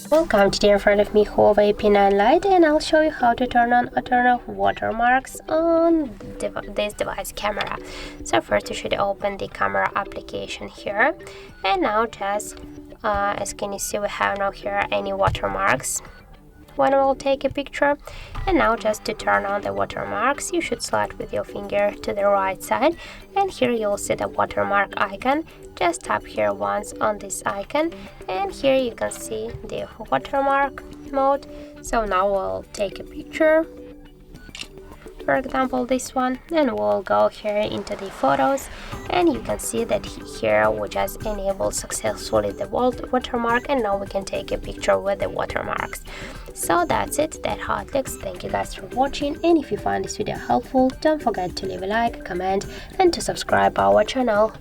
Welcome, today in front of me HUAWEI P9 Lite, and I'll show you how to turn on or turn off watermarks on this device camera. So first you should open the camera application here, and now just as can you see, we have now here any watermarks when we'll take a picture. And now just to turn on the watermarks, you should slide with your finger to the right side, and here you'll see the watermark icon. Just tap here once on this icon, and here you can see the watermark mode. So now we'll take a picture, for example this one, and we'll go here into the photos, and you can see that here we just enabled successfully the watermark, and now we can take a picture with the watermarks. So that's it, that's how it looks. Thank you guys for watching, and if you find this video helpful, don't forget to leave a like, comment, and to subscribe our channel.